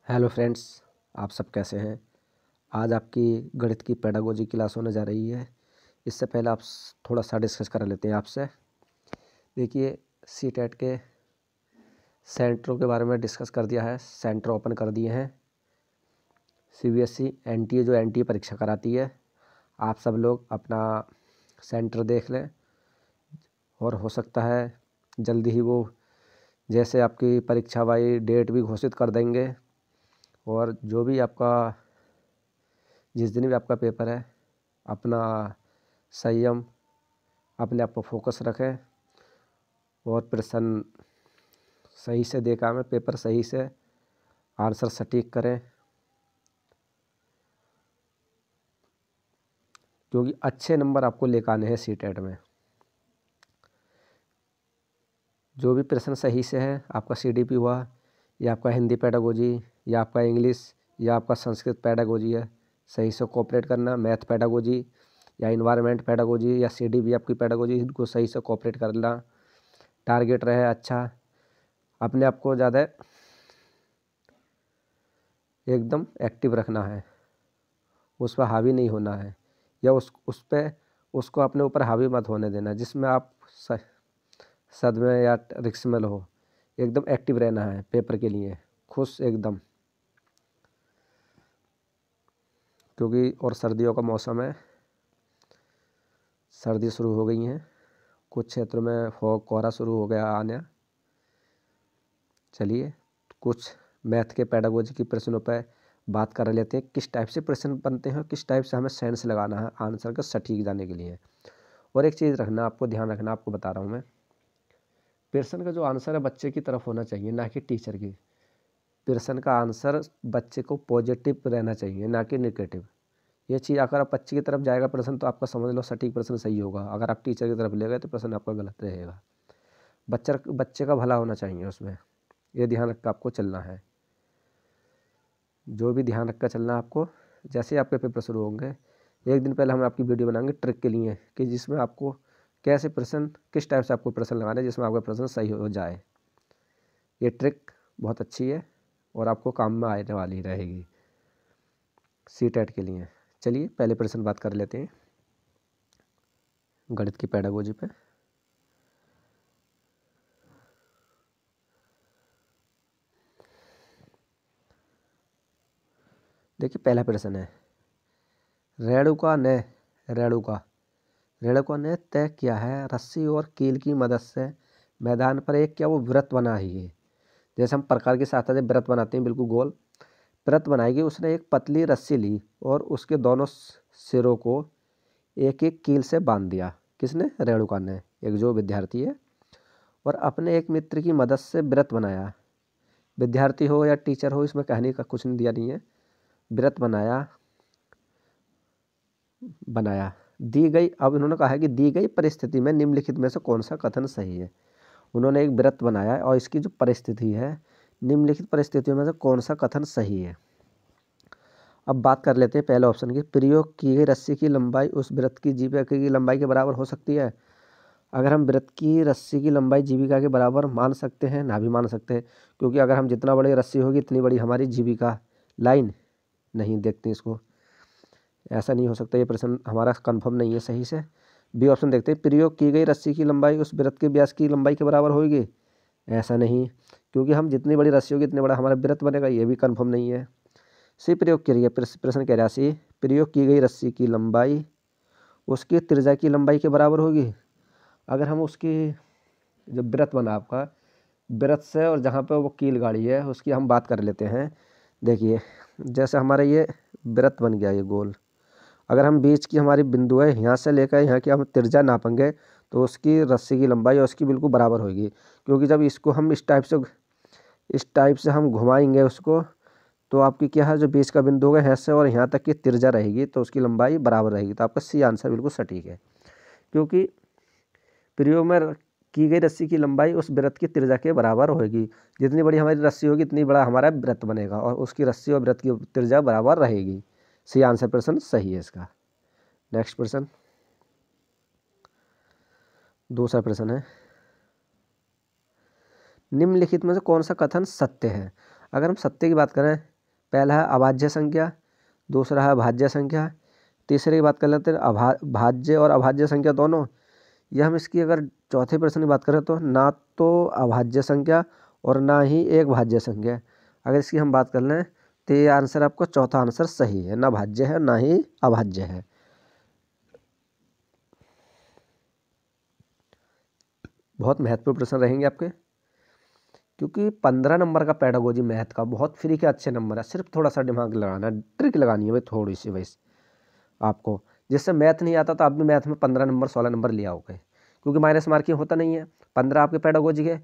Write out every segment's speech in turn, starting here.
Hello friends, आप सब कैसे हैं। आज आपकी गणित की पेडागोजी क्लास होने जा रही है। इससे पहले आप थोड़ा सा डिस्कस कर लेते हैं आपसे। देखिए, सीटेट के सेंटरों के बारे में डिस्कस कर दिया है। सेंटर ओपन कर दिए हैं। सीबीएसई एनटीए जो एनटीए परीक्षा कराती है, आप सब लोग अपना सेंटर देख लें और हो सकता है जल्दी ही वो जैसे आपकी परीक्षा वाली डेट भी घोषित कर देंगे। और जो भी आपका जिस दिन भी आपका पेपर है, अपना संयम, अपने आप को फोकस रखें और प्रश्न सही से देखा में पेपर सही से आंसर सटीक करें, क्योंकि अच्छे नंबर आपको लेकर आने हैं सीटेट में। जो भी प्रश्न सही से है, आपका सीडीपी हुआ या आपका हिंदी पेडागोजी या आपका इंग्लिश या आपका संस्कृत पेडागोजी है, सही से कोऑपरेट करना। मैथ पेडागोजी या इन्वायरमेंट पेडागोजी या सीडीपी आपकी पेडागोजी, इनको सही से कोऑपरेट करना। टारगेट रहे अच्छा, अपने आप को ज़्यादा एकदम एक्टिव रखना है, उस पर हावी नहीं होना है या उस पर उसको अपने ऊपर हावी मत होने देना जिसमें आप सदमे या रिक्स में हो। एकदम एक्टिव रहना है पेपर के लिए, खुश एकदम, क्योंकि और सर्दियों का मौसम है, सर्दी शुरू हो गई हैं, कुछ क्षेत्रों में फॉग कोहरा शुरू हो गया आना। चलिए, कुछ मैथ के पेडागोजी की प्रश्नों पर बात कर लेते हैं, किस टाइप से प्रश्न बनते हैं, किस टाइप से हमें सेंस लगाना है आंसर का सटीक जाने के लिए। और एक चीज़ रखना, आपको ध्यान रखना, आपको बता रहा हूँ मैं, प्रश्न का जो आंसर है बच्चे की तरफ होना चाहिए, ना कि टीचर की। प्रश्न का आंसर बच्चे को पॉजिटिव रहना चाहिए, ना कि नेगेटिव। ये चीज़ अगर आप बच्चे की तरफ जाएगा प्रश्न तो आपका समझ लो सटीक प्रश्न सही होगा। अगर आप टीचर की तरफ ले गए तो प्रश्न आपका गलत रहेगा। बच्चे का भला होना चाहिए उसमें, ये ध्यान रख कर आपको चलना है। जो भी ध्यान रख कर चलना है आपको। जैसे ही आपके पेपर शुरू होंगे, एक दिन पहले हम आपकी वीडियो बनाएंगे ट्रिक के लिए, कि जिसमें आपको कैसे प्रश्न, किस टाइप से आपको प्रश्न लगाने जिसमें आपका प्रश्न सही हो जाए। ये ट्रिक बहुत अच्छी है और आपको काम में आने वाली रहेगी सीटेट के लिए। चलिए, पहले प्रश्न बात कर लेते हैं गणित की पेडागोजी पे। देखिए, पहला प्रश्न है, रेणुका ने तय किया है रस्सी और कील की मदद से मैदान पर एक क्या वो व्रत बना ही है। जैसे हम प्रकार की सहायता से व्रत बनाते हैं, बिल्कुल गोल व्रत बनाएगी। उसने एक पतली रस्सी ली और उसके दोनों सिरों को एक एक कील से बांध दिया। किसने? रेणुका ने, एक जो विद्यार्थी है। और अपने एक मित्र की मदद से व्रत बनाया। विद्यार्थी हो या टीचर हो, इसमें कहने का कुछ नहीं दिया नहीं है। व्रत बनाया दी गई, अब इन्होंने कहा है कि दी गई परिस्थिति में निम्नलिखित में से कौन सा कथन सही है। उन्होंने एक व्रत बनाया और इसकी जो परिस्थिति है, निम्नलिखित परिस्थितियों में से कौन सा कथन सही है। अब बात कर लेते हैं पहले ऑप्शन की, प्रयोग की गई रस्सी की लंबाई उस व्रत की जीविका की लंबाई के बराबर हो सकती है। अगर हम व्रत की रस्सी की लंबाई जीविका के बराबर मान सकते हैं, ना भी मान सकते हैं, क्योंकि अगर हम जितना बड़ी रस्सी होगी इतनी बड़ी हमारी जीविका। लाइन नहीं देखते इसको, ऐसा नहीं हो सकता। ये प्रश्न हमारा कंफर्म नहीं है सही से। बी ऑप्शन देखते हैं, प्रयोग की गई रस्सी की लंबाई उस व्रत के व्यास की लंबाई के बराबर होगी। ऐसा नहीं, क्योंकि हम जितनी बड़ी रस्सी होगी इतने बड़ा हमारा व्रत बनेगा। ये भी कंफर्म नहीं है। सी, प्रयोग की प्रश्न कह रहा सी, प्रयोग की गई रस्सी की लंबाई उसकी त्रिज्या की लंबाई के बराबर होगी। अगर हम उसकी जो व्रत बना आपका, व्रत से और जहाँ पे वो कील गाड़ी है उसकी हम बात कर लेते हैं। देखिए, जैसे हमारा ये व्रत बन गया, ये गोल, अगर हम बीच की हमारी बिंदु है यहाँ से लेकर यहाँ की हम त्रिज्या नापेंगे तो उसकी रस्सी की लंबाई और उसकी बिल्कुल बराबर होगी। क्योंकि जब इसको हम इस टाइप से हम घुमाएंगे उसको, तो आपकी क्या है, जो बीच का बिंदु होगा यहाँ से और यहाँ तक की त्रिज्या रहेगी तो उसकी लंबाई बराबर रहेगी। तो आपका सी आंसर बिल्कुल सटीक है, क्योंकि प्रयोग में की गई रस्सी की लंबाई उस व्रत की त्रिज्या के बराबर होगी। जितनी बड़ी हमारी रस्सी होगी इतनी बड़ा हमारा व्रत बनेगा और उसकी रस्सी और व्रत की त्रिज्या बराबर रहेगी। सी आंसर प्रश्न सही है इसका। नेक्स्ट प्रश्न, दूसरा प्रश्न है, निम्नलिखित में से कौन सा कथन सत्य है। अगर हम सत्य की बात करें, पहला है अभाज्य संख्या, दूसरा है भाज्य संख्या, तीसरे की बात कर लेते हैं भाज्य और अभाज्य संख्या दोनों। ये हम इसकी अगर चौथे प्रश्न की बात करें तो ना तो अभाज्य संख्या और ना ही एक भाज्य संख्या। अगर इसकी हम बात कर लें तो ये आंसर आपका चौथा आंसर सही है, ना भाज्य है ना ही अभाज्य है। बहुत महत्वपूर्ण प्रश्न रहेंगे आपके, क्योंकि 15 नंबर का पेडागोजी मैथ का बहुत फ्री के अच्छे नंबर है। सिर्फ थोड़ा सा दिमाग लगाना, ट्रिक लगानी है भाई थोड़ी सी वैसे आपको। जिससे मैथ नहीं आता तो आप भी मैथ में 15 नंबर 16 नंबर ले आओगे, क्योंकि माइनस मार्किंग होता नहीं है। 15 आपके पेडागोजी के,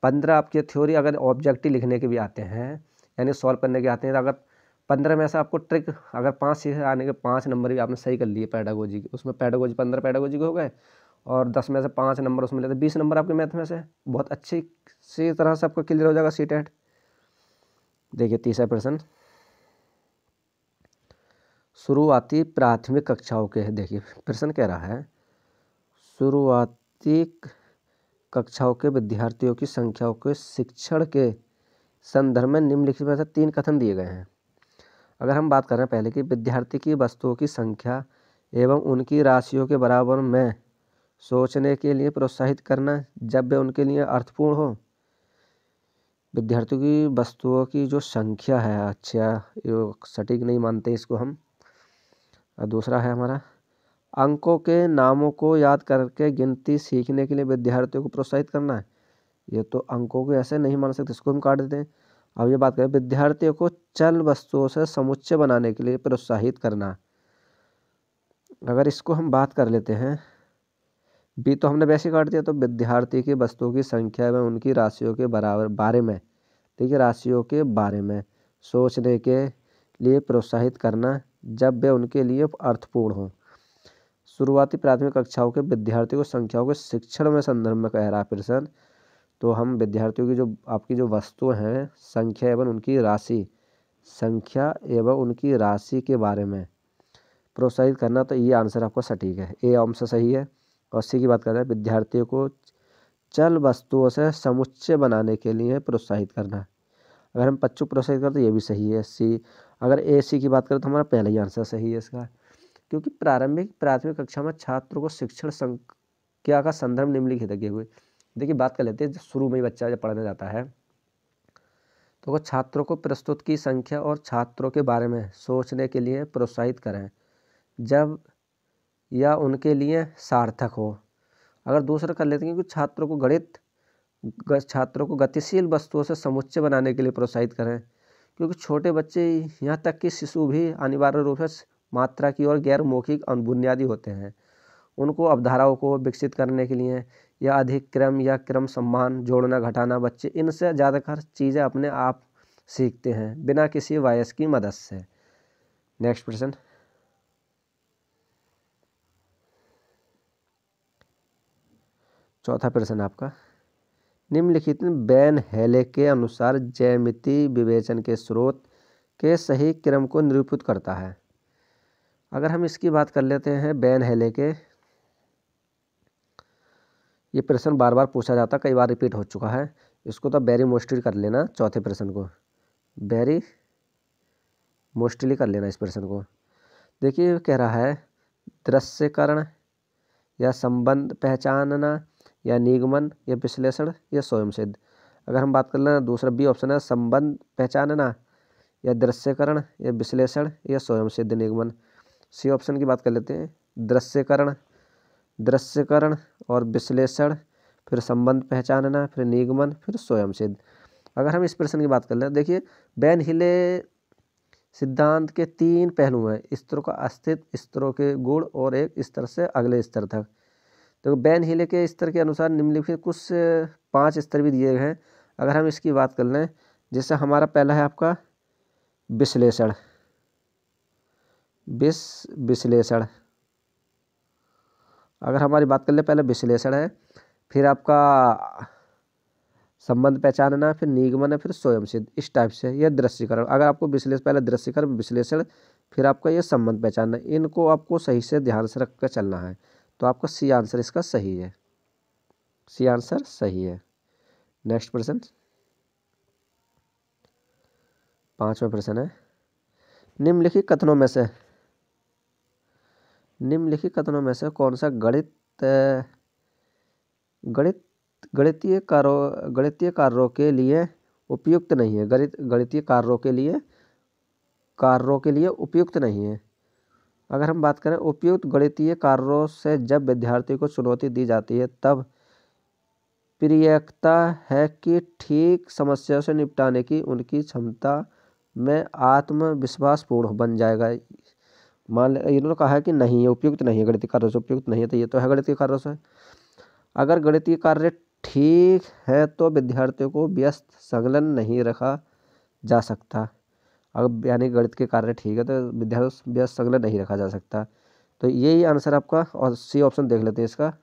15 आपके थ्योरी अगर ऑब्जेक्टिव लिखने के भी आते हैं यानी सॉल्व करने के आते हैं, तो अगर 15 में से आपको ट्रिक अगर 5 से आने के 5 नंबर भी आपने सही कर लिए पेडागोजी के, उसमें पेडागोजी 15 पेडागोजी के हो गए और 10 में से 5 नंबर उसमें लेते 20 नंबर आपके मैथ में से बहुत अच्छी सी तरह से आपको क्लियर हो जाएगा सीटेट। देखिए तीसरा प्रश्न, शुरुआती प्राथमिक कक्षाओं के, देखिए प्रश्न कह रहा है शुरुआती कक्षाओं के विद्यार्थियों की संख्याओं के शिक्षण के संदर्भ में निम्नलिखित में से 3 कथन दिए गए हैं। अगर हम बात कर रहे हैं पहले कि विद्यार्थी की वस्तुओं की संख्या एवं उनकी राशियों के बराबर में सोचने के लिए प्रोत्साहित करना जब वे उनके लिए अर्थपूर्ण हो। विद्यार्थियों की वस्तुओं की जो संख्या है, अच्छा सटीक नहीं मानते इसको हम। और दूसरा है हमारा अंकों के नामों को याद करके गिनती सीखने के लिए विद्यार्थियों को प्रोत्साहित करना है। ये तो अंकों को ऐसे नहीं मान सकते, इसको हम काट देते हैं। अब ये बात करें विद्यार्थियों को चल वस्तुओं से समुच्चय बनाने के लिए प्रोत्साहित करना। अगर इसको हम बात कर लेते हैं, बी तो हमने वैसे काट दिया, तो विद्यार्थी की वस्तुओं की संख्या एवं उनकी राशियों के बारे में, ठीक है, राशियों के बारे में सोचने के लिए प्रोत्साहित करना जब वे उनके लिए अर्थपूर्ण हो। शुरुआती प्राथमिक कक्षाओं के विद्यार्थियों को संख्याओं के शिक्षण में संदर्भ में कह रहा है प्रश्न। तो हम विद्यार्थियों की जो आपकी जो वस्तु हैं संख्या एवं उनकी राशि, संख्या एवं उनकी राशि के बारे में प्रोत्साहित करना, तो ये आंसर आपका सटीक है, ए आंसर सही है। और सी की बात कर रहे हैं विद्यार्थियों को चल वस्तुओं से समुच्चय बनाने के लिए प्रोत्साहित करना। अगर हम बच्चों को प्रोत्साहित करें तो ये भी सही है, सी। अगर ए सी की बात करें तो हमारा पहला ही आंसर सही है इसका, क्योंकि प्राथमिक कक्षा में छात्रों को शिक्षण संख्या का संदर्भ निम्नलिखित लगे हुए। देखिए बात कर लेते हैं, शुरू में ही बच्चा जब पढ़ने जाता है तो वो छात्रों को प्रस्तुत की संख्या और छात्रों के बारे में सोचने के लिए प्रोत्साहित करें जब या उनके लिए सार्थक हो। अगर दूसरा कर लेते हैं कि छात्रों को गतिशील वस्तुओं से समुच्चय बनाने के लिए प्रोत्साहित करें, क्योंकि छोटे बच्चे यहाँ तक कि शिशु भी अनिवार्य रूप से मात्रा की और गैर मौखिक बुनियादी होते हैं। उनको अवधारणाओं को विकसित करने के लिए या अधिक क्रम या क्रम सम्मान जोड़ना घटाना, बच्चे इनसे ज़्यादातर चीज़ें अपने आप सीखते हैं बिना किसी वयस की मदद से। नेक्स्ट प्रश्न, चौथा प्रश्न आपका, निम्नलिखित वैन हेले के अनुसार ज्यामिति विवेचन के स्रोत के सही क्रम को निरूपित करता है। अगर हम इसकी बात कर लेते हैं वैन हेले के, ये प्रश्न बार बार पूछा जाता, कई बार रिपीट हो चुका है, इसको तो वेरी मोस्टली कर लेना। चौथे प्रश्न को वेरी मोस्टली कर लेना इस प्रश्न को। देखिए कह रहा है दृश्यकरण या संबंध पहचानना या निगमन या विश्लेषण या स्वयं सिद्ध। अगर हम बात कर लेना दूसरा बी ऑप्शन है, संबंध पहचानना या दृश्यकरण या विश्लेषण या स्वयं सिद्ध निगमन। सी ऑप्शन की बात कर लेते हैं, दृश्यकरण और विश्लेषण, फिर संबंध पहचानना, फिर निगमन, फिर स्वयं सिद्ध। अगर हम इस प्रश्न की बात कर लें, देखिए वैन हिले सिद्धांत के 3 पहलू हैं, स्तरों का अस्तित्व, स्तरों के गुण और एक स्तर से अगले स्तर तक। तो वैन हिले के स्तर के अनुसार निम्नलिखित कुछ 5 स्तर भी दिए गए हैं। अगर हम इसकी बात कर लें, जैसे हमारा पहला है आपका विश्लेषण, अगर हमारी बात कर ले पहले विश्लेषण है, फिर आपका संबंध पहचानना, फिर निगमन है, फिर स्वयं सिद्ध, इस टाइप से। यह दृश्यकरण, अगर आपको पहले दृश्यकरण, विश्लेषण, फिर आपका ये संबंध पहचानना, इनको आपको सही से ध्यान से रख कर चलना है। तो आपका सी आंसर इसका सही है, सी आंसर सही है। नेक्स्ट प्रश्न, 5वां प्रश्न है, निम्नलिखित कथनों में से कौन सा गणितीय कार्यों के लिए उपयुक्त नहीं है? गणितीय कार्यों के लिए उपयुक्त नहीं है। अगर हम बात करें उपयुक्त गणितीय कार्यों से जब विद्यार्थी को चुनौती दी जाती है तब प्रयेक्षता है कि ठीक समस्या से निपटाने की उनकी क्षमता में आत्मविश्वास पूर्ण बन जाएगा। मान इन्होंने कहा है कि नहीं है, उपयुक्त नहीं है, गणितीय कार्यों से उपयुक्त नहीं है, तो ये तो है गणितीय कार्यों से। अगर गणितीय कार्य ठीक है तो विद्यार्थियों को व्यस्त संलग्न नहीं रखा जा सकता। अगर यानी गणित के कार्य ठीक है तो विद्यार्थी व्यस्त संलग्न नहीं रखा जा सकता। तो यही आंसर आपका, और सी ऑप्शन देख लेते हैं इसका।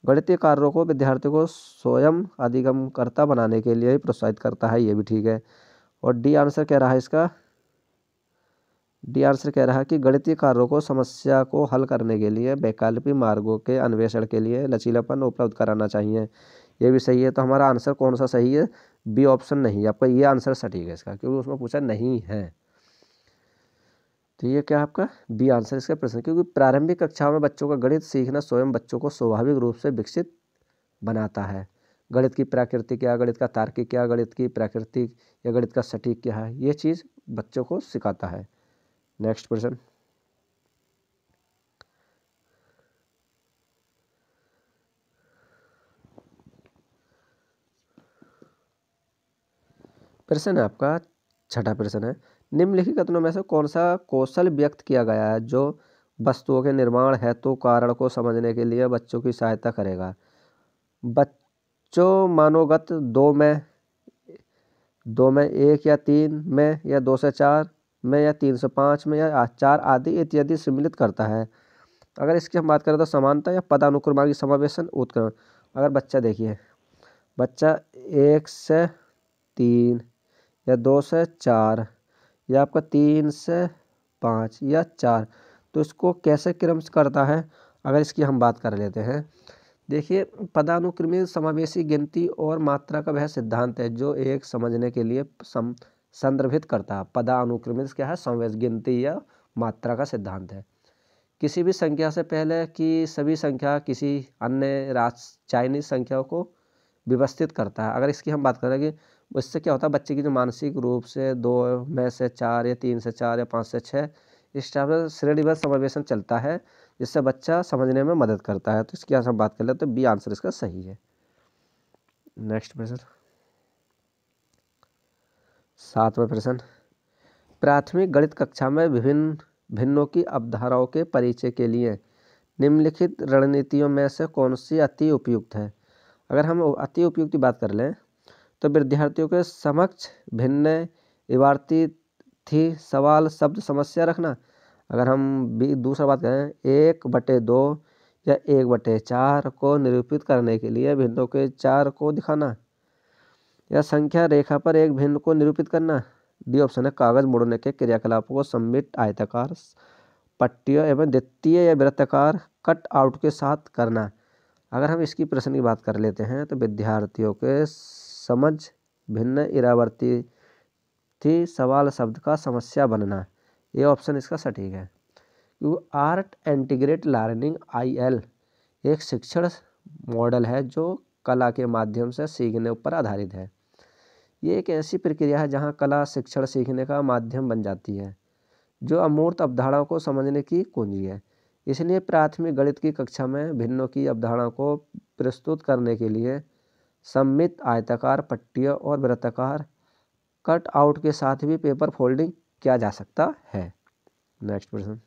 गणितीय कार्यों को विद्यार्थियों को स्वयं अधिगमकर्ता बनाने के लिए ही प्रोत्साहित करता है, ये भी ठीक है। और डी आंसर कह रहा है इसका, डी आंसर कह रहा है कि गणितीय कार्यों को समस्या को हल करने के लिए वैकल्पिक मार्गों के अन्वेषण के लिए लचीलापन उपलब्ध कराना चाहिए, ये भी सही है। तो हमारा आंसर कौन सा सही है? बी ऑप्शन नहीं है आपका, ये आंसर सटीक है इसका, क्योंकि उसमें पूछा नहीं है। तो ये क्या आपका बी आंसर इसका प्रश्न, क्योंकि प्रारंभिक कक्षाओं में बच्चों का गणित सीखना स्वयं बच्चों को स्वाभाविक रूप से विकसित बनाता है। गणित की प्रकृति क्या, गणित का तार्किक क्या, गणित की प्राकृतिक या गणित का सटीक क्या है, ये चीज़ बच्चों को सिखाता है। नेक्स्ट प्रश्न, प्रश्न है आपका छठा प्रश्न है, निम्नलिखित कथनों में से कौन सा कौशल व्यक्त किया गया है जो वस्तुओं के निर्माण हेतु कारण को समझने के लिए बच्चों की सहायता करेगा? बच्चों मनोगत दो में, एक या तीन में, या 2 से 4 में, या 3 से 5 में, या 4 आदि इत्यादि सम्मिलित करता है। अगर इसकी हम बात करें तो समानता या पदानुक्रमांकी समावेशन उत्क्रमण। अगर बच्चा देखिए, बच्चा 1 से 3 या 2 से 4 या आपका 3 से 5 या 4, तो इसको कैसे क्रम करता है? अगर इसकी हम बात कर लेते हैं, देखिए पदानुक्रमित समावेशी गिनती और मात्रा का वह सिद्धांत है जो एक समझने के लिए संदर्भित करता है। पदानुक्रमित क्या है? समावेश गिनती या मात्रा का सिद्धांत है। किसी भी संख्या से पहले की सभी संख्या किसी अन्य चाइनीज संख्याओं को व्यवस्थित करता है। अगर इसकी हम बात करें कि इससे क्या होता है, बच्चे की जो मानसिक रूप से 2 में से 4 या 3 से 4 या 5 से 6 इस टाइप से श्रेणीबद्ध समावेशन चलता है, जिससे बच्चा समझने में मदद करता है। तो इसकी हम बात कर ले तो बी आंसर इसका सही है। नेक्स्ट प्रश्न, 7वां प्रश्न, प्राथमिक गणित कक्षा में विभिन्न भिन्नों की अवधारणाओं के परिचय के लिए निम्नलिखित रणनीतियों में से कौन सी अति उपयुक्त है? अगर हम अति उपयुक्त की बात कर लें तो विद्यार्थियों के समक्ष भिन्न इबारती थी सवाल शब्द समस्या रखना। अगर हम दूसरा बात करें 1/2 या 1/4 को निरूपित करने के लिए भिन्नों के 4 को दिखाना, या संख्या रेखा पर एक भिन्न को निरूपित करना। डी ऑप्शन है कागज मोड़ने के क्रियाकलापों को सममित आयताकार पट्टियों एवं द्वितीय या वृत्ताकार कट आउट के साथ करना। अगर हम इसकी प्रश्न की बात कर लेते हैं तो विद्यार्थियों के समझ भिन्न इरावर्ती थी सवाल शब्द का समस्या बनना, ये ऑप्शन इसका सटीक है। क्योंकि आर्ट इंटीग्रेट लर्निंग IL एक शिक्षण मॉडल है जो कला के माध्यम से सीखने पर आधारित है। ये एक ऐसी प्रक्रिया है जहाँ कला शिक्षण सीखने का माध्यम बन जाती है, जो अमूर्त अवधारणाओं को समझने की कुंजी है। इसलिए प्राथमिक गणित की कक्षा में भिन्नों की अवधारणा को प्रस्तुत करने के लिए सममित आयताकार पट्टियों और वृत्ताकार कट आउट के साथ भी पेपर फोल्डिंग किया जा सकता है। नेक्स्ट प्रश्न,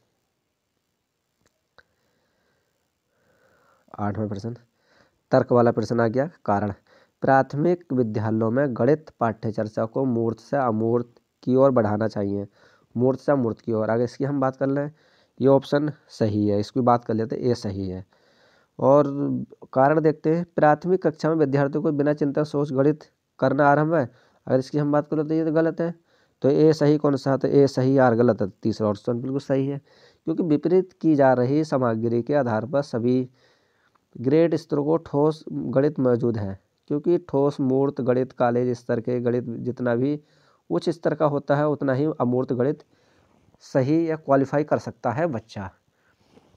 8वां प्रश्न, तर्क वाला प्रश्न आ गया। कारण, प्राथमिक विद्यालयों में गणित पाठ्यचर्चा को मूर्त से अमूर्त की ओर बढ़ाना चाहिए, मूर्त से अमूर्त की ओर। अगर इसकी हम बात कर लें, ये ऑप्शन सही है, इसकी बात कर लेते हैं, ये सही है। और कारण देखते हैं, प्राथमिक कक्षा में विद्यार्थियों को बिना चिंता सोच गणित करना आरंभ है। अगर इसकी हम बात करें तो ये तो गलत है। तो ए सही कौन सा? तो ए सही और गलत है, तीसरा ऑप्शन बिल्कुल सही है। क्योंकि विपरीत की जा रही सामग्री के आधार पर सभी ग्रेड स्तरों को ठोस गणित मौजूद है। क्योंकि ठोस मूर्त गणित कॉलेज स्तर के गणित जितना भी उच्च स्तर का होता है, उतना ही अमूर्त गणित सही या क्वालिफाई कर सकता है बच्चा।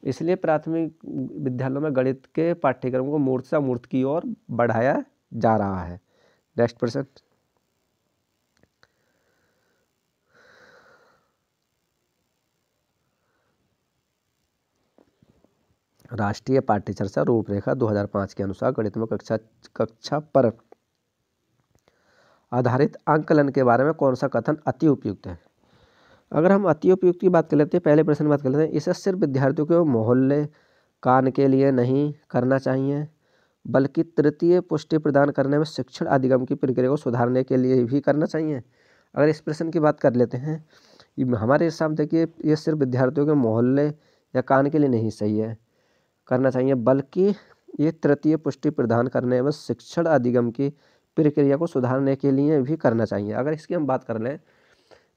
इसलिए प्राथमिक विद्यालयों में गणित के पाठ्यक्रम को मूर्त से अमूर्त की ओर बढ़ाया जा रहा है। नेक्स्ट प्रश्न, राष्ट्रीय पाठ्यचर्या रूपरेखा 2005 के अनुसार गणित में कक्षा पर आधारित आंकलन के बारे में कौन सा कथन अति उपयुक्त है? अगर हम अति उपयुक्त की बात कर लेते हैं, पहले प्रश्न की बात कर लेते हैं, इसे सिर्फ विद्यार्थियों के मोहल्ले कान के लिए नहीं करना चाहिए, बल्कि तृतीय पुष्टि प्रदान करने में शिक्षण अधिगम की प्रक्रिया को सुधारने के लिए भी करना चाहिए। अगर इस प्रश्न की बात कर लेते हैं, हमारे हिसाब देखिए ये सिर्फ विद्यार्थियों के मोहल्ले या कान के लिए नहीं सही है करना चाहिए, बल्कि ये तृतीय पुष्टि प्रदान करने में शिक्षण अधिगम की प्रक्रिया को सुधारने के लिए भी करना चाहिए। अगर इसकी हम बात कर लें,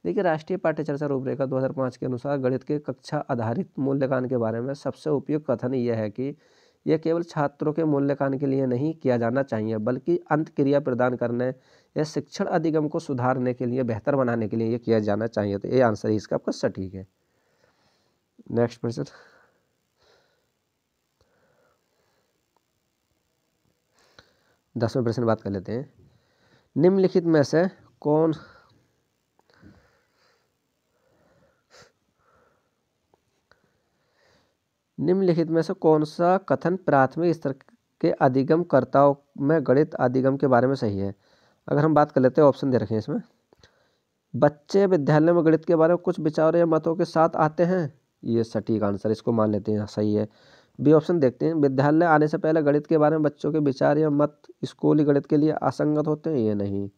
देखिए राष्ट्रीय पाठ्यचर्या रूपरेखा 2005 के अनुसार गणित के कक्षा आधारित मूल्यांकन के बारे में सबसे उपयुक्त कथन यह है कि यह केवल छात्रों के मूल्यांकन के लिए नहीं किया जाना चाहिए, बल्कि अंत क्रिया प्रदान करने या शिक्षण अधिगम को सुधारने के लिए, बेहतर बनाने के लिए ये किया जाना चाहिए। तो ये आंसर इसका आपका सटीक है। नेक्स्ट प्रश्न, 10वें प्रश्न बात कर लेते हैं, निम्नलिखित में से कौन सा कथन प्राथमिक स्तर के अधिगमकर्ताओं में गणित अधिगम के बारे में सही है? अगर हम बात कर लेते हैं, ऑप्शन दे रखे हैं इसमें, बच्चे विद्यालय में गणित के बारे में कुछ विचारों या मतों के साथ आते हैं, ये सटीक आंसर, इसको मान लेते हैं सही है। बी ऑप्शन देखते हैं, विद्यालय आने से पहले गणित के बारे में बच्चों के विचार या मत स्कूली गणित के लिए असंगत होते हैं, ये नहीं।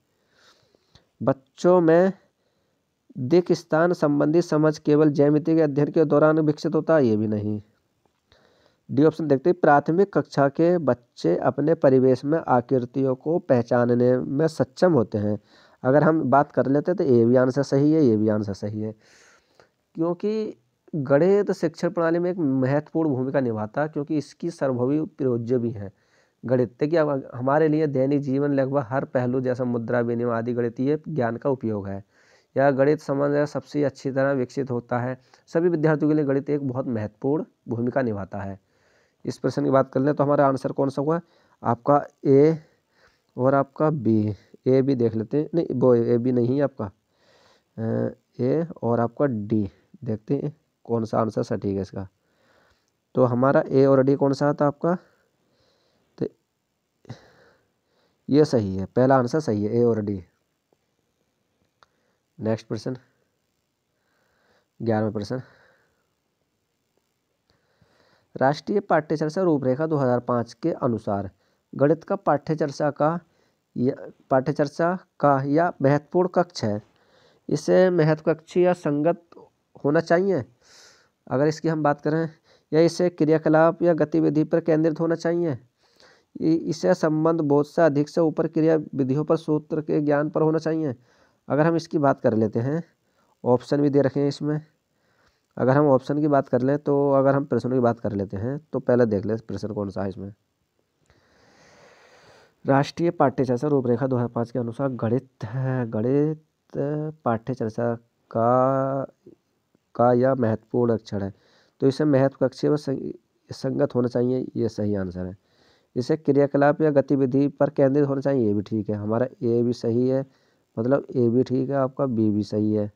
बच्चों में दिक् स्थान संबंधी समझ केवल ज्यामिति के अध्ययन के दौरान विकसित होता है, ये भी नहीं। डी ऑप्शन देखते हैं, प्राथमिक कक्षा के बच्चे अपने परिवेश में आकृतियों को पहचानने में सक्षम होते हैं। अगर हम बात कर लेते हैं तो ये भी आंसर सही है, ये भी आंसर सही है, क्योंकि गणित शिक्षण प्रणाली में एक महत्वपूर्ण भूमिका निभाता है, क्योंकि इसकी सर्वभौमिक प्रयोज्य भी है। गणित देखिए हमारे लिए दैनिक जीवन लगभग हर पहलू जैसा मुद्रा विनिमय आदि गणितीय ज्ञान का उपयोग है। यह गणित समझ सबसे अच्छी तरह विकसित होता है। सभी विद्यार्थियों के लिए गणित एक बहुत महत्वपूर्ण भूमिका निभाता है। इस प्रश्न की बात कर लें तो हमारा आंसर कौन सा हुआ, आपका ए और आपका बी। ए भी देख लेते हैं, नहीं वो ए भी नहीं है आपका, ए और आपका डी देखते हैं कौन सा आंसर सटीक है इसका। तो हमारा ए और डी कौन सा था आपका, तो ये सही है, पहला आंसर सही है, ए और डी। नेक्स्ट प्रश्न, 11वां प्रश्न, राष्ट्रीय पाठ्यचर्या रूपरेखा 2005 के अनुसार गणित का पाठ्यचर्या का या महत्वपूर्ण कक्ष है, इसे महत्वकक्षी या संगत होना चाहिए। अगर इसकी हम बात करें, या इसे क्रियाकलाप या गतिविधि पर केंद्रित होना चाहिए, इसे संबंध बोध से अधिक से ऊपर क्रिया विधियों पर सूत्र के ज्ञान पर होना चाहिए। अगर हम इसकी बात कर लेते हैं, ऑप्शन भी दे रखे हैं इसमें, अगर हम ऑप्शन की बात कर लें तो अगर हम प्रश्नों की बात कर लेते हैं तो पहले देख लें प्रश्न कौन सा है इसमें। राष्ट्रीय पाठ्यचर्या रूपरेखा 2005 के अनुसार गणित पाठ्यचर्या का यह महत्वपूर्ण अक्षर है, तो इसे महत्वकक्षीय व संगत होना चाहिए, ये सही आंसर है। इसे क्रियाकलाप या गतिविधि पर केंद्रित होना चाहिए, ये भी ठीक है, हमारा ए भी सही है, मतलब ए भी ठीक है, आपका बी भी सही है।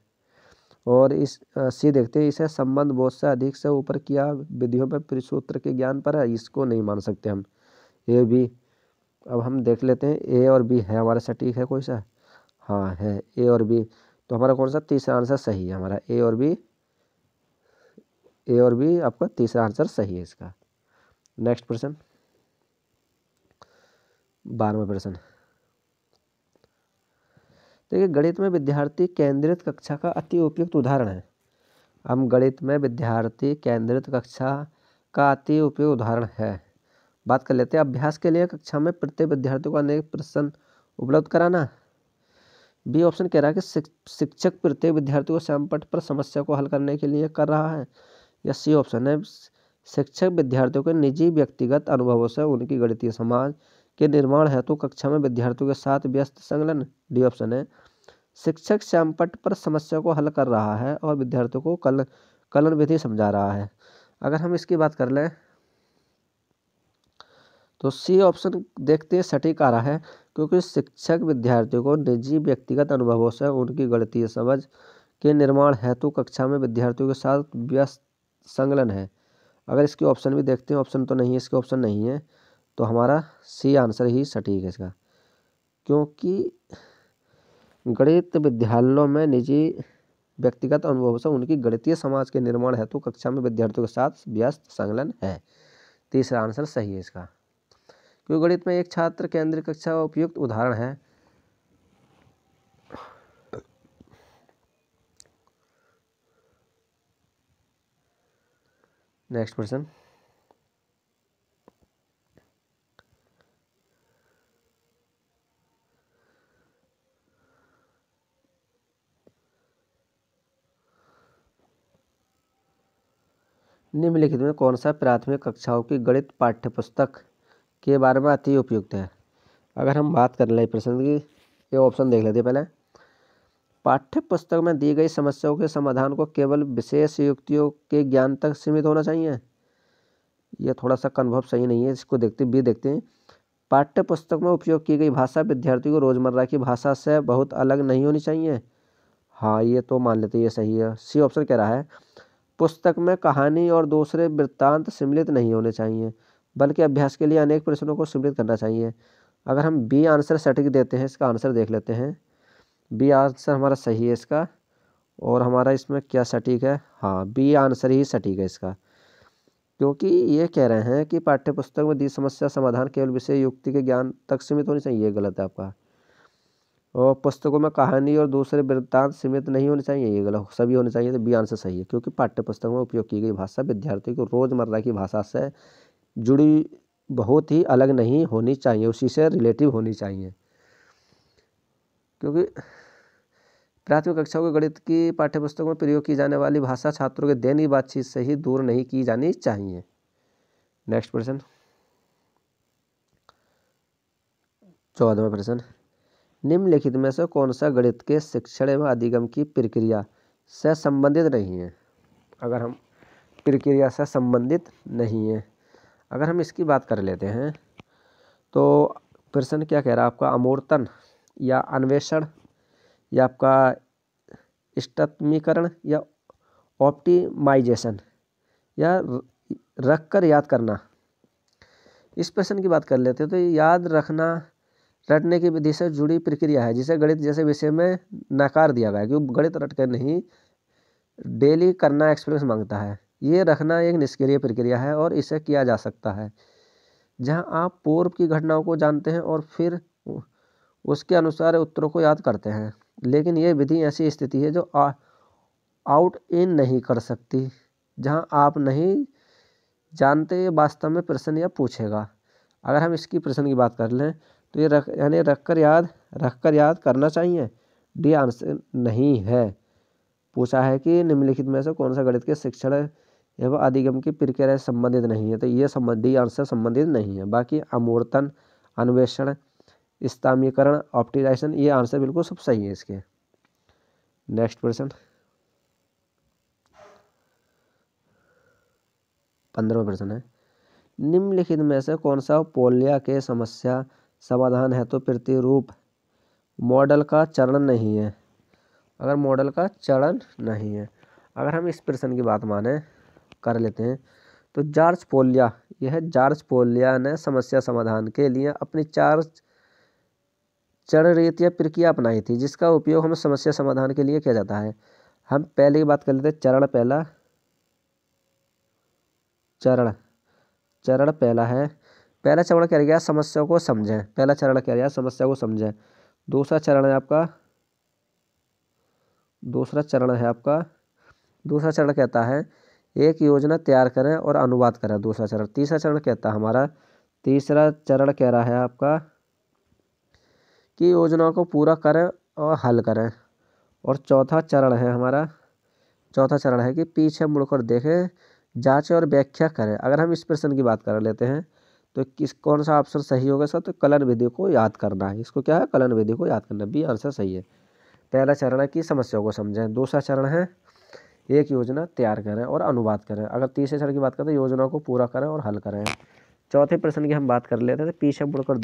और इस सी देखते हैं, इसे संबंध बोध से अधिक से ऊपर किया विधियों पर परिसूत्र के ज्ञान पर है, इसको नहीं मान सकते हम, ए भी। अब हम देख लेते हैं ए और बी है हमारा सटीक है कोई सा, हाँ है ए और बी, तो हमारा कौन सा तीसरा आंसर सही है, हमारा ए और बी आपका तीसरा आंसर सही है इसका। नेक्स्ट प्रश्न, 12वां प्रश्न, देखिए गणित में विद्यार्थी केंद्रित कक्षा का अति उपयुक्त उदाहरण है। हम गणित में विद्यार्थी केंद्रित कक्षा का अति उपयुक्त उदाहरण है, बात कर लेते हैं। अभ्यास के लिए कक्षा में प्रत्येक विद्यार्थी को अनेक प्रश्न उपलब्ध कराना। बी ऑप्शन कह रहा है कि शिक्षक प्रत्येक विद्यार्थी को स्वयं पट पर समस्या को हल करने के लिए कर रहा है, या सी ऑप्शन है शिक्षक विद्यार्थियों के निजी व्यक्तिगत अनुभवों से उनकी गणितीय समाज के निर्माण हेतु कक्षा में विद्यार्थियों के साथ व्यस्त संलग्न। डी ऑप्शन है शिक्षक श्यामपट्ट पर समस्या को हल कर रहा है और विद्यार्थियों को कलन विधि समझा रहा है। अगर हम इसकी बात कर लें तो सी ऑप्शन देखते हैं सटीक आ रहा है, क्योंकि शिक्षक विद्यार्थियों को निजी व्यक्तिगत अनुभवों से उनकी गणितीय समझ के निर्माण हेतु कक्षा में विद्यार्थियों के साथ व्यस्त संलग्न है। अगर इसके ऑप्शन भी देखते हैं, ऑप्शन तो नहीं है, इसके ऑप्शन नहीं है, तो हमारा सी आंसर ही सटीक है इसका, क्योंकि गणित विद्यालयों में निजी व्यक्तिगत अनुभव से उनकी गणितीय समाज के निर्माण हेतु कक्षा में विद्यार्थियों के साथ व्यस्त संलग्न है। तीसरा आंसर सही है इसका, क्योंकि गणित में एक छात्र केंद्रीय कक्षा का उपयुक्त उदाहरण है। नेक्स्ट क्वेश्चन, निम्नलिखित में कौन सा प्राथमिक कक्षाओं की गणित पाठ्यपुस्तक के बारे में अति उपयुक्त है। अगर हम बात कर ले प्रश्न की, ये ऑप्शन देख लेते पहले। पाठ्य पुस्तक में दी गई समस्याओं के समाधान को केवल विशेष युक्तियों के ज्ञान तक सीमित होना चाहिए। यह थोड़ा सा कन्फर्म सही नहीं है, इसको देखते हैं। पाठ्य पुस्तक में उपयोग की गई भाषा विद्यार्थी को रोजमर्रा की भाषा से बहुत अलग नहीं होनी चाहिए। हाँ, ये तो मान लेते ये सही है। सी ऑप्शन कह रहा है पुस्तक में कहानी और दूसरे वृत्तांत सम्मिलित नहीं होने चाहिए, बल्कि अभ्यास के लिए अनेक प्रश्नों को सम्मिलित करना चाहिए। अगर हम बी आंसर सटीक देते हैं, इसका आंसर देख लेते हैं। बी आंसर हमारा सही है इसका, और हमारा इसमें क्या सटीक है, हाँ बी आंसर ही सटीक है इसका, क्योंकि ये कह रहे हैं कि पाठ्य पुस्तक में दी समस्या समाधान केवल विषय युक्ति के ज्ञान तक सीमित होनी चाहिए। ये गलत है आपका। और पुस्तकों में कहानी और दूसरे वृत्तांत सीमित नहीं होने चाहिए, ये गलत, सभी होने चाहिए। तो बी आंसर सही है, क्योंकि पाठ्य पुस्तक में उपयोग की गई भाषा विद्यार्थी को रोजमर्रा की भाषा से जुड़ी बहुत ही अलग नहीं होनी चाहिए, उसी से रिलेटिव होनी चाहिए। क्योंकि प्राथमिक कक्षाओं के गणित की पाठ्यपुस्तक में प्रयोग की जाने वाली भाषा छात्रों के दैनिक बातचीत से ही दूर नहीं की जानी चाहिए। नेक्स्ट प्रश्न, 14वां प्रश्न, निम्नलिखित में से कौन सा गणित के शिक्षण एवं अधिगम की प्रक्रिया से संबंधित नहीं है। अगर हम प्रक्रिया से संबंधित नहीं है, अगर हम इसकी बात कर लेते हैं तो प्रश्न क्या कह रहा है आपका, अमूर्तन या अन्वेषण या आपका स्टत्मीकरण या ऑप्टिमाइजेशन या रख कर याद करना। इस प्रश्न की बात कर लेते हैं तो याद रटने की विधि से जुड़ी प्रक्रिया है, जिसे गणित जैसे विषय में नकार दिया गया है, क्योंकि गणित रट कर नहीं, डेली करना एक्सपीरियंस मांगता है। ये रखना एक निष्क्रिय प्रक्रिया है और इसे किया जा सकता है जहां आप पूर्व की घटनाओं को जानते हैं और फिर उसके अनुसार उत्तरों को याद करते हैं। लेकिन यह विधि ऐसी स्थिति है जो आउट इन नहीं कर सकती, जहां आप नहीं जानते ये वास्तव में प्रश्न या पूछेगा। अगर हम इसकी प्रश्न की बात कर लें तो ये यानी रख कर याद करना चाहिए। डी आंसर नहीं है। पूछा है कि निम्नलिखित में से कौन सा गणित के शिक्षण एवं अधिगम की प्रक्रिया से संबंधित नहीं है, तो ये डी आंसर संबंधित नहीं है। बाकी अमूर्तन, अन्वेषण, स्तामीकरण, ऑप्टिमाइजेशन, ये आंसर बिल्कुल सब सही है इसके। नेक्स्ट प्रश्न, 15वां प्रश्न है, निम्नलिखित में से कौन सा पोलिया के समस्या समाधान है तो प्रतिरूप मॉडल का चरण नहीं है। अगर मॉडल का चरण नहीं है, अगर हम इस प्रश्न की बात माने कर लेते हैं तो जॉर्ज पोलिया ने समस्या समाधान के लिए अपनी 4 चरण रीति या प्रक्रिया अपनाई थी, जिसका उपयोग हमें समस्या समाधान के लिए किया जाता है। हम पहले की बात कर लेते हैं। चरण पहला है, पहला चरण क्या गया, समस्या को समझें। पहला चरण क्या गया, समस्या को समझें। दूसरा चरण है आपका दूसरा चरण कहता है एक योजना तैयार करें और अनुवाद करें। दूसरा चरण। तीसरा चरण कहता है हमारा, तीसरा चरण कह रहा है आपका कि योजना को पूरा करें और हल करें। और चौथा चरण है कि पीछे मुड़कर देखें, जांचें और व्याख्या करें। अगर हम इस प्रश्न की बात कर लेते हैं तो कौन सा ऑप्शन सही होगा इसका, तो कलन विधि को याद करना है। इसको क्या है, कलन विधि को याद करना। बी आंसर सही है। पहला चरण है कि समस्या को समझें, दूसरा चरण है एक योजना तैयार करें और अनुवाद करें। अगर तीसरे चरण की बात करें तो योजना को पूरा करें और हल करें। चौथे प्रश्न की हम बात कर लेते हैं, तो पीछे मुड़कर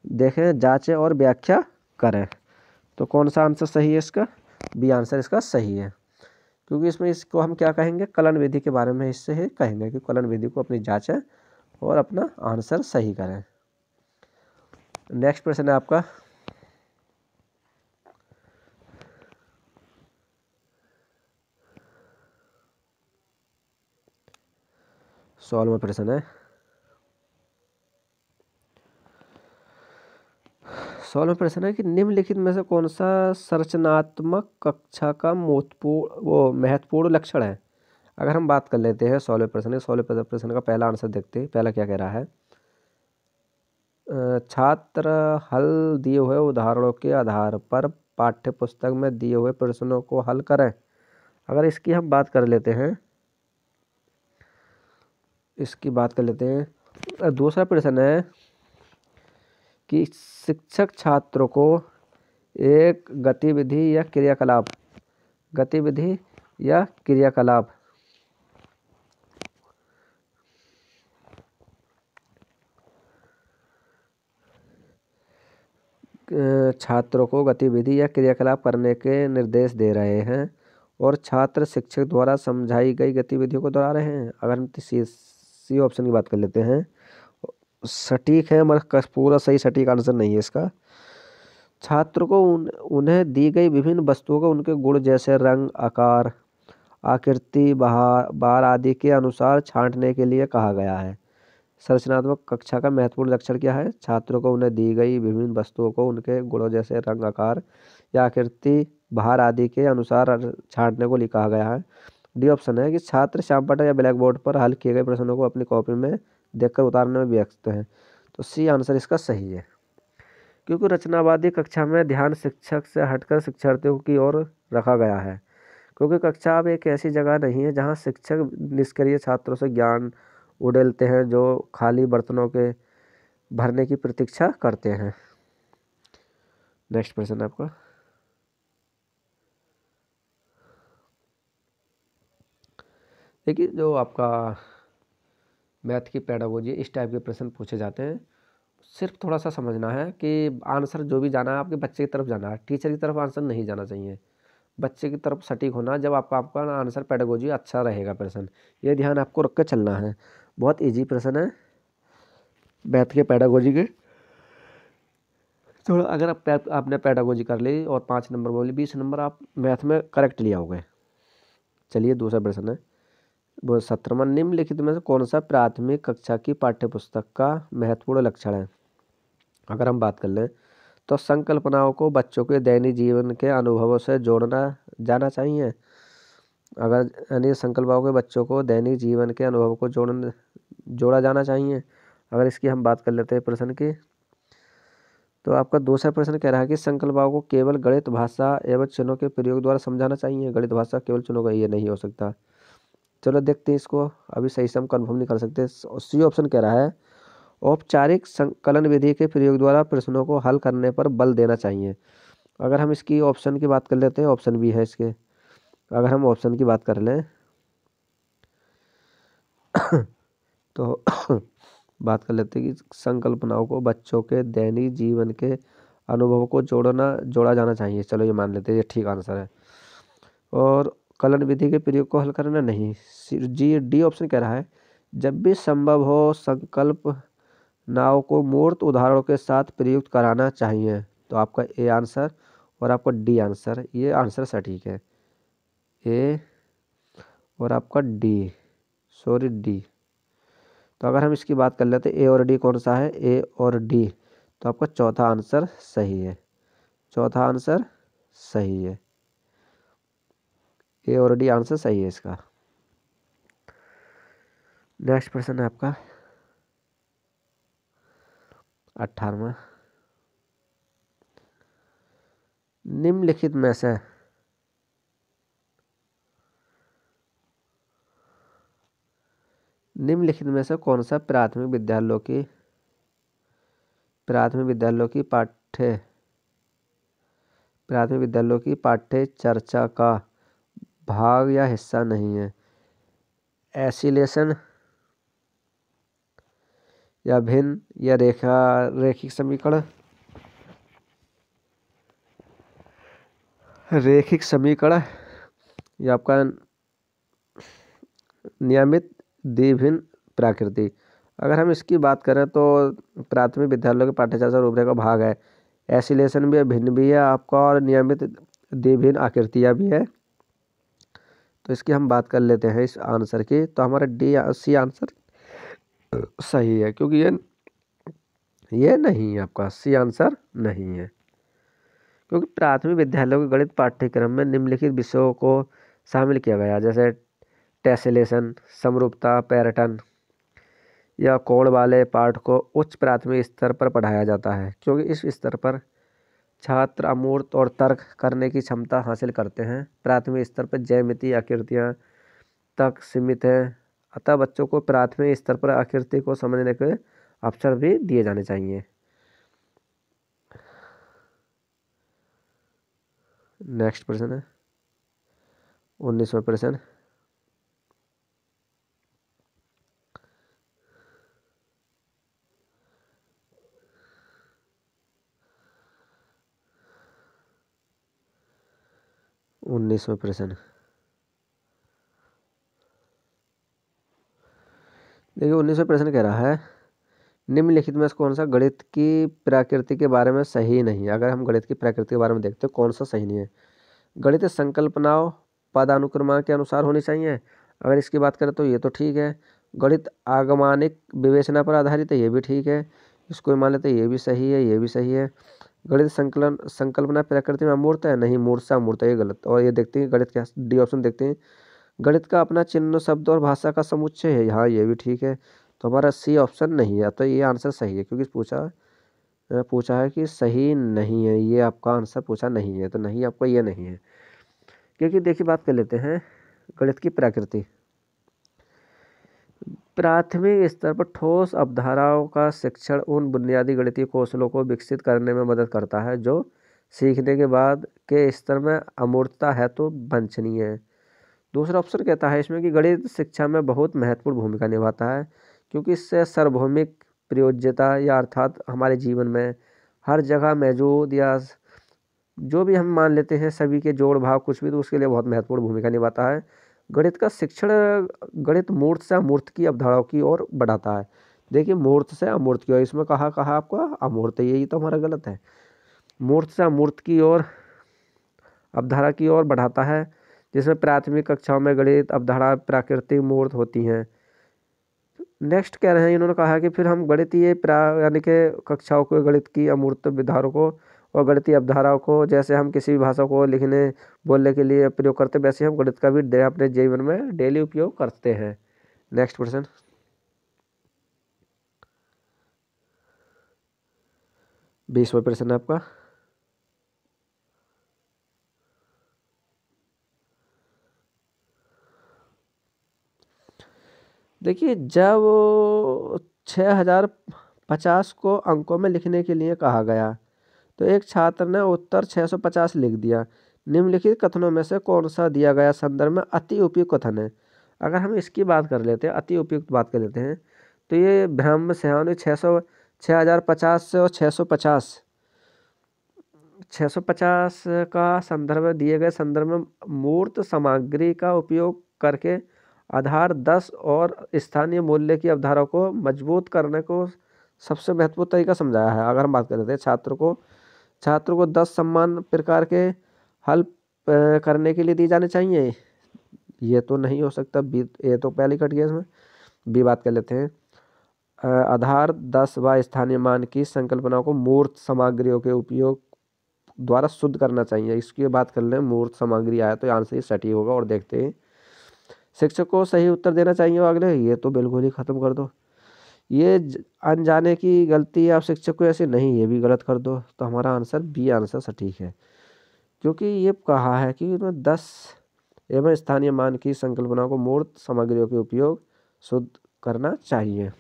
देखें जांचें और व्याख्या करें। तो कौन सा आंसर सही है इसका? बी आंसर इसका सही है, क्योंकि इसमें इसको हम क्या कहेंगे, कलन विधि के बारे में इससे ही कहेंगे कि कलन विधि को अपनी जांचें और अपना आंसर सही करें। नेक्स्ट प्रश्न है आपका 16वां प्रश्न है। 16वां प्रश्न है कि निम्नलिखित में से कौन सा संरचनात्मक कक्षा का महत्वपूर्ण लक्षण है। अगर हम बात कर लेते हैं 16वें प्रश्न का पहला आंसर देखते हैं। पहला क्या कह रहा है, छात्र हल दिए हुए उदाहरणों के आधार पर पाठ्य पुस्तक में दिए हुए प्रश्नों को हल करें। अगर इसकी हम बात कर लेते हैं, दूसरा प्रश्न है कि शिक्षक छात्रों को एक गतिविधि या क्रियाकलाप करने के निर्देश दे रहे हैं और छात्र शिक्षक द्वारा समझाई गई गतिविधियों को दोहरा रहे हैं। अगर हम सी ऑप्शन की बात कर लेते हैं, सटीक है मगर पूरा सही सटीक आंसर नहीं है इसका। छात्र को उन्हें दी गई विभिन्न वस्तुओं को उनके गुण जैसे रंग, आकार, आकृति, भार आदि के अनुसार छांटने के लिए कहा गया है। संरचनात्मक कक्षा का महत्वपूर्ण लक्षण क्या है? छात्रों को उन्हें दी गई विभिन्न वस्तुओं को उनके गुणों जैसे रंग, आकार या आकृति, भार आदि के अनुसार छांटने को कहा गया है। डी ऑप्शन है कि छात्र श्यामपट्ट या ब्लैक बोर्ड पर हल किए गए प्रश्नों को अपनी कॉपी में देखकर उतारने में व्यस्त हैं। तो सी आंसर इसका सही है, क्योंकि रचनावादी कक्षा में ध्यान शिक्षक से हटकर शिक्षार्थियों की ओर रखा गया है। क्योंकि कक्षा अब एक ऐसी जगह नहीं है जहां शिक्षक निष्क्रिय छात्रों से ज्ञान उड़ेलते हैं जो खाली बर्तनों के भरने की प्रतीक्षा करते हैं। नेक्स्ट प्रश्न आपका देखिए, जो आपका मैथ की पेडागोजी इस टाइप के प्रश्न पूछे जाते हैं। सिर्फ थोड़ा सा समझना है कि आंसर जो भी जाना है आपके बच्चे की तरफ जाना है, टीचर की तरफ आंसर नहीं जाना चाहिए। बच्चे की तरफ सटीक होना, जब आपका आंसर पेडागोजी अच्छा रहेगा प्रश्न, ये ध्यान आपको रख के चलना है। बहुत इजी प्रश्न है मैथ के पेडागोजी के। थोड़ा अगर आपने पेडागोजी कर ली और 5 नंबर बोली, 20 नंबर आप मैथ में करेक्ट लिया होगे। चलिए दूसरा प्रश्न है वो 17वां, निम्नलिखित में से कौन सा प्राथमिक कक्षा की पाठ्यपुस्तक का महत्वपूर्ण लक्षण है। अगर हम बात कर लें तो संकल्पनाओं को बच्चों के दैनिक जीवन के अनुभवों से जोड़ना जाना चाहिए। अगर यानी संकल्पनाओं के बच्चों को दैनिक जीवन के अनुभवों को जोड़ा जाना चाहिए। अगर इसकी हम बात कर लेते हैं प्रश्न की, तो आपका दूसरा प्रश्न कह रहा है कि संकल्पनाओं को केवल गणित भाषा एवं चिन्हों के प्रयोग द्वारा समझाना चाहिए। गणित भाषा केवल चिन्हों का ये नहीं हो सकता। चलो देखते हैं इसको, अभी सही से हम कन्फर्म नहीं कर सकते। सी ऑप्शन कह रहा है औपचारिक संकलन विधि के प्रयोग द्वारा प्रश्नों को हल करने पर बल देना चाहिए। अगर हम इसकी ऑप्शन की बात कर लेते हैं, ऑप्शन बी है इसके। अगर हम ऑप्शन की बात कर लें तो बात कर लेते हैं कि संकल्पनाओं को बच्चों के दैनिक जीवन के अनुभवों को जोड़ा जाना चाहिए। चलो ये मान लेते हैं ये ठीक आंसर है। और कलन विधि के प्रयोग को हल करना नहीं। डी ऑप्शन कह रहा है जब भी संभव हो संकल्प नाव को मूर्त उदाहरणों के साथ प्रयुक्त कराना चाहिए। तो आपका ए आंसर और आपका डी आंसर, ये आंसर सटीक है। ए और आपका डी, डी। तो अगर हम इसकी बात कर लेते ए और डी कौन सा है, ए और डी, तो आपका चौथा आंसर सही है। चौथा आंसर सही है, ए और डी आंसर सही है इसका। नेक्स्ट प्रश्न है आपका 18वां, निम्नलिखित में से कौन सा प्राथमिक विद्यालयों की प्राथमिक विद्यालयों की पाठ्य चर्चा का भाग या हिस्सा नहीं है। एसिलेशन या भिन्न या रैखिक समीकरण। रैखिक समीकरण या आपका नियमित द्विभिन्न प्रकृति। अगर हम इसकी बात करें तो प्राथमिक विद्यालयों के पाठ्यचर्चा रूपरेखा का भाग है। एसिलेशन भी है, भिन्न भी है आपका, और नियमित द्विभिन्न आकृतियाँ भी है। तो इसकी हम बात कर लेते हैं इस आंसर की। तो हमारा सी आंसर सही है, क्योंकि ये नहीं है, आपका सी आंसर नहीं है। क्योंकि प्राथमिक विद्यालयों के गणित पाठ्यक्रम में निम्नलिखित विषयों को शामिल किया गया, जैसे टेसेलेशन, समरूपता, पैटर्न या कोण वाले पाठ को उच्च प्राथमिक स्तर पर पढ़ाया जाता है, क्योंकि इस स्तर पर छात्र अमूर्त और तर्क करने की क्षमता हासिल करते हैं। प्राथमिक स्तर पर ज्यामिति आकृतियाँ तक सीमित है, अतः बच्चों को प्राथमिक स्तर पर आकृति को समझने के अवसर भी दिए जाने चाहिए। नेक्स्ट प्रश्न है 19वां प्रश्न। देखिए 19वां प्रश्न कह रहा है निम्नलिखित में से कौन सा गणित की प्रकृति के बारे में सही नहीं है। अगर हम गणित की प्रकृति के बारे में देखते हैं कौन सा सही नहीं है। गणित संकल्पनाओं पदानुक्रमांक के अनुसार होनी चाहिए। अगर इसकी बात करें तो ये तो ठीक है। गणित आगमनिक विवेचना पर आधारित है, ये भी ठीक है। इसको मान लेते हैं, ये भी सही है, ये भी सही है। गणित संकल्पना प्रकृति में अमूर्त है, नहीं, मूर्त से अमूर्त है, ये गलत। और ये देखते हैं गणित का डी ऑप्शन देखते हैं, गणित का अपना चिन्ह, शब्द और भाषा का समुच्चय है, हाँ ये भी ठीक है। तो हमारा सी ऑप्शन नहीं है, तो ये आंसर सही है, क्योंकि पूछा है कि सही नहीं है, ये आपका आंसर पूछा नहीं है, तो नहीं, आपका ये नहीं है। क्योंकि देखिए बात कर लेते हैं गणित की प्रकृति। प्राथमिक स्तर पर ठोस अवधारणाओं का शिक्षण उन बुनियादी गणितीय कौशलों को विकसित करने में मदद करता है जो सीखने के बाद के स्तर में अमूर्तता है तो वांछनीय है। दूसरा ऑप्शन कहता है इसमें कि गणित शिक्षा में बहुत महत्वपूर्ण भूमिका निभाता है, क्योंकि इससे सार्वभौमिक प्रयोज्यता या अर्थात हमारे जीवन में हर जगह मौजूद या जो भी हम मान लेते हैं सभी के जोड़ भाव कुछ भी, तो उसके लिए बहुत महत्वपूर्ण भूमिका निभाता है। गणित का शिक्षण गणित मूर्त से अमूर्त की अवधारणाओं की ओर बढ़ाता है। देखिए मूर्त से अमूर्त की ओर, इसमें कहा आपका अमूर्त, यही तो हमारा गलत है। मूर्त से अमूर्त की ओर अवधारणा की ओर बढ़ाता है, जिसमें प्राथमिक कक्षाओं में गणित अवधारणा प्राकृतिक मूर्त होती हैं। नेक्स्ट कह रहे हैं, इन्होंने कहा कि फिर हम गणितीय यानी कि कक्षाओं को गणित की अमूर्त विधारों को और गणितीय अवधारणाओं को, जैसे हम किसी भी भाषा को लिखने बोलने के लिए प्रयोग करते हैं, वैसे हम गणित का भी अपने जीवन में डेली उपयोग करते हैं। नेक्स्ट प्रश्न 20वां प्रश्न आपका। देखिए जब 6050 को अंकों में लिखने के लिए कहा गया तो एक छात्र ने उत्तर 650 लिख दिया। निम्नलिखित कथनों में से कौन सा दिया गया संदर्भ में अति उपयुक्त कथन है। अगर हम इसकी बात कर लेते हैं, अति उपयुक्त बात कर लेते हैं, तो ये ब्रह्म सेहानी 6050 से और 650 का संदर्भ दिए गए संदर्भ में मूर्त सामग्री का उपयोग करके आधार 10 और स्थानीय मूल्य की अवधारणा को मजबूत करने को सबसे महत्वपूर्ण तरीका समझाया है। अगर हम बात कर लेते हैं छात्र को 10 समान प्रकार के हल करने के लिए दिए जाने चाहिए, ये तो नहीं हो सकता, बी, ये तो पहले कट गया इसमें। बी बात कर लेते हैं, आधार 10 व स्थानीय मान की संकल्पनाओं को मूर्त सामग्रियों के उपयोग द्वारा शुद्ध करना चाहिए। इसकी बात कर लें, मूर्त सामग्री आया तो आंसर सही होगा। और देखते हैं शिक्षक को सही उत्तर देना चाहिए अगले, ये तो बिल्कुल ही खत्म कर दो। ये अनजाने की गलती आप शिक्षक को ऐसे नहीं, ये भी गलत कर दो। तो हमारा आंसर बी आंसर सटीक है, क्योंकि ये कहा है कि 10 एवं स्थानीय मान की संकल्पना को मूर्त सामग्रियों के उपयोग शुद्ध करना चाहिए।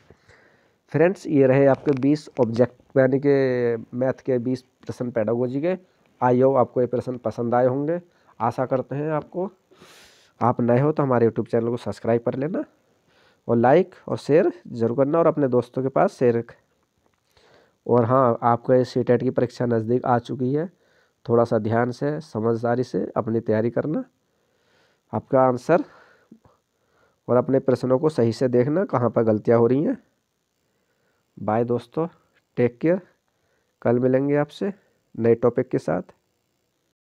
फ्रेंड्स ये रहे आपके 20 ऑब्जेक्ट यानी कि मैथ के 20 प्रश्न पेडागोजी के। आई हो आपको ये प्रश्न पसंद आए होंगे, आशा करते हैं आपको। आप नए हो तो हमारे यूट्यूब चैनल को सब्सक्राइब कर लेना और लाइक और शेयर जरूर करना और अपने दोस्तों के पास शेयर। और हाँ, आपका ये सीटेट की परीक्षा नज़दीक आ चुकी है, थोड़ा सा ध्यान से समझदारी से अपनी तैयारी करना, आपका आंसर और अपने प्रश्नों को सही से देखना कहाँ पर गलतियाँ हो रही हैं। बाय दोस्तों, टेक केयर। कल मिलेंगे आपसे नए टॉपिक के साथ।